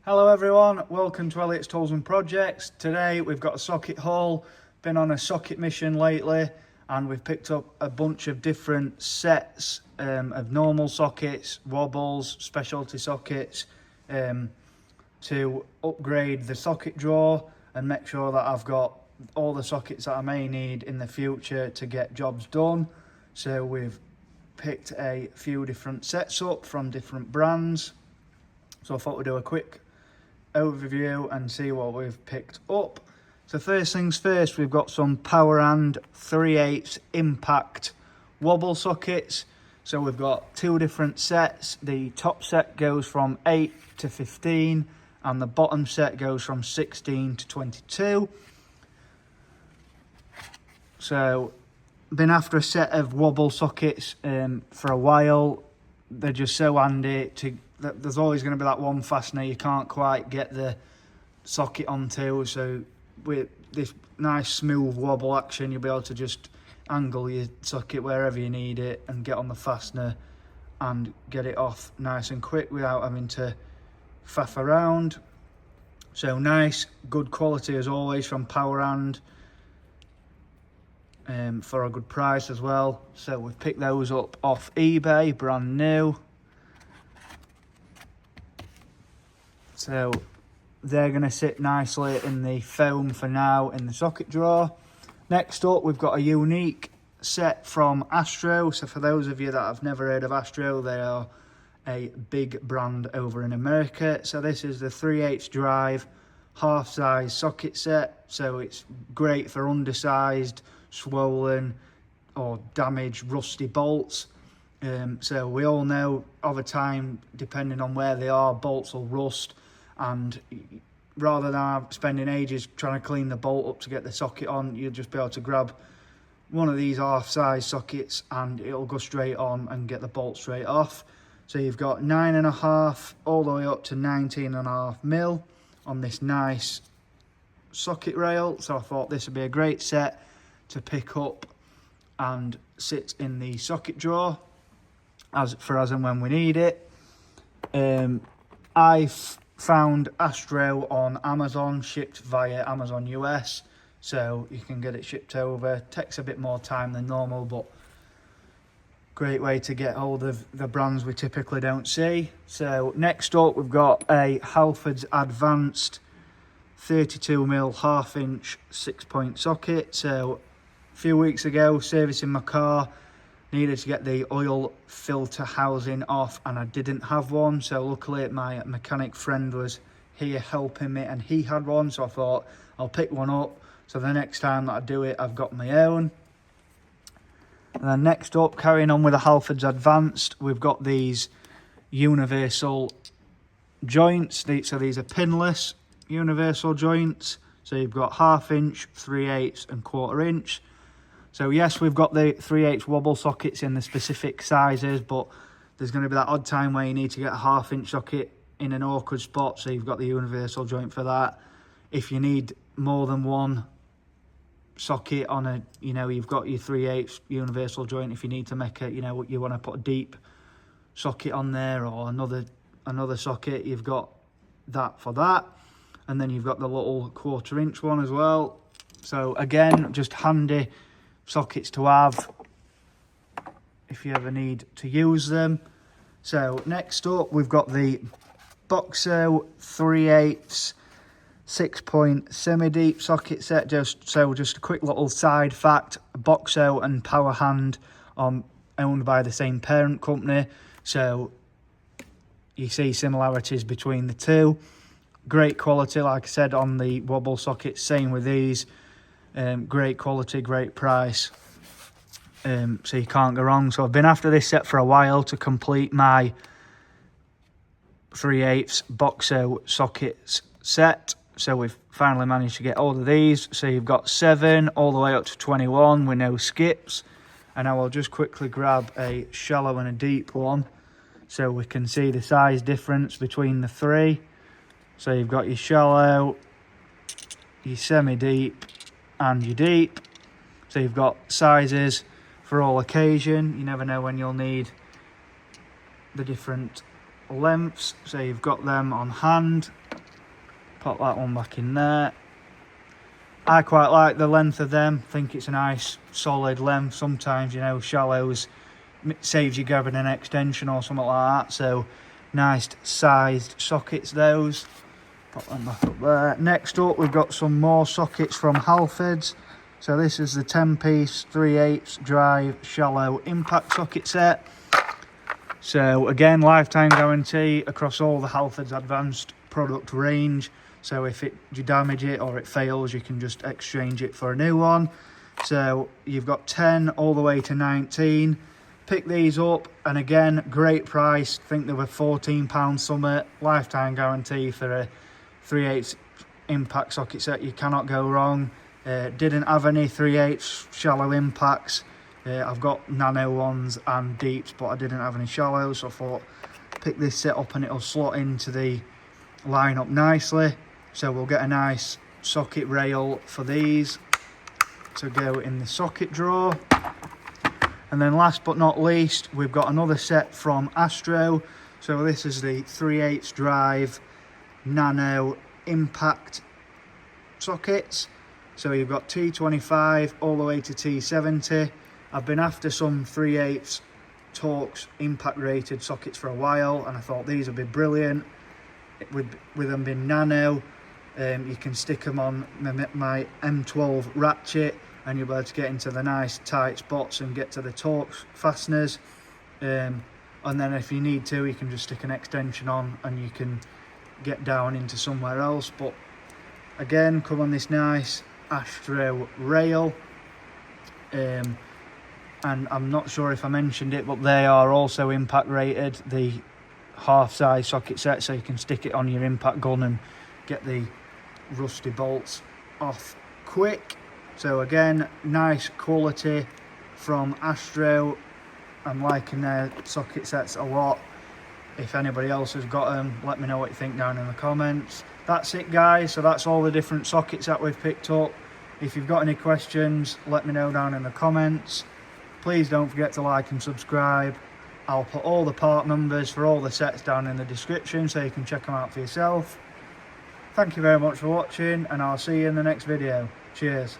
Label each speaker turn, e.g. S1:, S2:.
S1: Hello everyone, welcome to Elliot's Tools and Projects. Today we've got a socket haul. Been on a socket mission lately and we've picked up a bunch of different sets of normal sockets, wobbles, specialty sockets to upgrade the socket drawer and make sure that I've got all the sockets that I may need in the future to get jobs done. So we've picked a few different sets up from different brands. So I thought we'd do a quick overview and see what we've picked up. So first things first, we've got some Powerhand 3/8 impact wobble sockets. So we've got two different sets. The top set goes from 8 to 15 and the bottom set goes from 16 to 22. So been after a set of wobble sockets for a while. They're just so handy there's always going to be that one fastener you can't quite get the socket onto, so with this nice smooth wobble action you'll be able to just angle your socket wherever you need it and get on the fastener and get it off nice and quick without having to faff around. So nice, good quality as always from Powerhand, for a good price as well. So we've picked those up off eBay, brand new. So they're going to sit nicely in the foam for now in the socket drawer. Next up, we've got a unique set from Astro. So for those of you that have never heard of Astro, they are a big brand over in America. So this is the 3/8 drive half size socket set. So it's great for undersized, swollen or damaged rusty bolts. So we all know over time, depending on where they are, bolts will rust, and rather than spending ages trying to clean the bolt up to get the socket on, you'll just be able to grab one of these half size sockets and it'll go straight on and get the bolt straight off. So you've got 9.5 all the way up to 19.5 mil on this nice socket rail. So I thought this would be a great set to pick up and sit in the socket drawer as and when we need it. I've found Astro on Amazon, shipped via Amazon US, so you can get it shipped over. Takes a bit more time than normal, but great way to get hold of the brands we typically don't see. So next up, we've got a Halford's Advanced 32mm 1/2 inch 6-point socket. So a few weeks ago, servicing my car, needed to get the oil filter housing off and I didn't have one, so luckily my mechanic friend was here helping me and he had one, so I thought I'll pick one up so the next time that I do it I've got my own. And then next up, carrying on with the Halford's Advanced, we've got these universal joints. So these are pinless universal joints, so you've got 1/2 inch, 3/8 and 1/4 inch. So yes, we've got the 3/8 wobble sockets in the specific sizes, but there's going to be that odd time where you need to get a 1/2 inch socket in an awkward spot, so you've got the universal joint for that. If you need more than one socket on a, you've got your 3/8 universal joint. If you need to make you want to put a deep socket on there or another socket, you've got that for that. And then you've got the little 1/4 inch one as well. So again, just handy sockets to have if you ever need to use them. So next up, we've got the Boxo 3/8 6-point semi-deep socket set. Just a quick little side fact, Boxo and Powerhand are owned by the same parent company, so you see similarities between the two. Great quality, like I said, on the wobble sockets, same with these. Great quality, great price, so you can't go wrong. So I've been after this set for a while to complete my 3/8 Boxo sockets set. So we've finally managed to get all of these. So you've got 7 all the way up to 21 with no skips. And I will just quickly grab a shallow and a deep one so we can see the size difference between the three. So you've got your shallow, your semi-deep and your deep. So you've got sizes for all occasion. You never know when you'll need the different lengths, so you've got them on hand. Pop that one back in there. I quite like the length of them. Think it's a nice solid length. Sometimes, you know, shallows saves you grabbing an extension or something like that. So nice sized sockets those. Pop them back up there. Next up, we've got some more sockets from Halfords. So this is the 10-piece 3/8 drive shallow impact socket set. So again, lifetime guarantee across all the Halfords advanced product range. So if you damage it or it fails, you can just exchange it for a new one. So you've got 10 all the way to 19. Pick these up, and again, great price. I think they were £14 something. Lifetime guarantee for a 3/8 impact socket set. You cannot go wrong. Didn't have any 3/8 shallow impacts. I've got nano ones and deeps, but I didn't have any shallows. So I thought, pick this set up and it'll slot into the lineup nicely. So we'll get a nice socket rail for these to go in the socket drawer. And then last but not least, we've got another set from Astro. So this is the 3/8 drive nano impact sockets. So you've got T25 all the way to T70. I've been after some 3/8 Torx impact rated sockets for a while, and I thought these would be brilliant. With them being nano, you can stick them on my M12 ratchet, and you'll be able to get into the nice tight spots and get to the Torx fasteners. And then if you need to, you can just stick an extension on and you can get down into somewhere else. But again, come on this nice Astro rail. And I'm not sure if I mentioned it, but they are also impact rated, the half size socket set, so you can stick it on your impact gun and get the rusty bolts off quick. So again, nice quality from Astro. I'm liking their socket sets a lot. If anybody else has got them, let me know what you think down in the comments. That's it, guys. So that's all the different sockets that we've picked up. If you've got any questions, let me know down in the comments. Please don't forget to like and subscribe. I'll put all the part numbers for all the sets down in the description so you can check them out for yourself. Thank you very much for watching, and I'll see you in the next video. Cheers.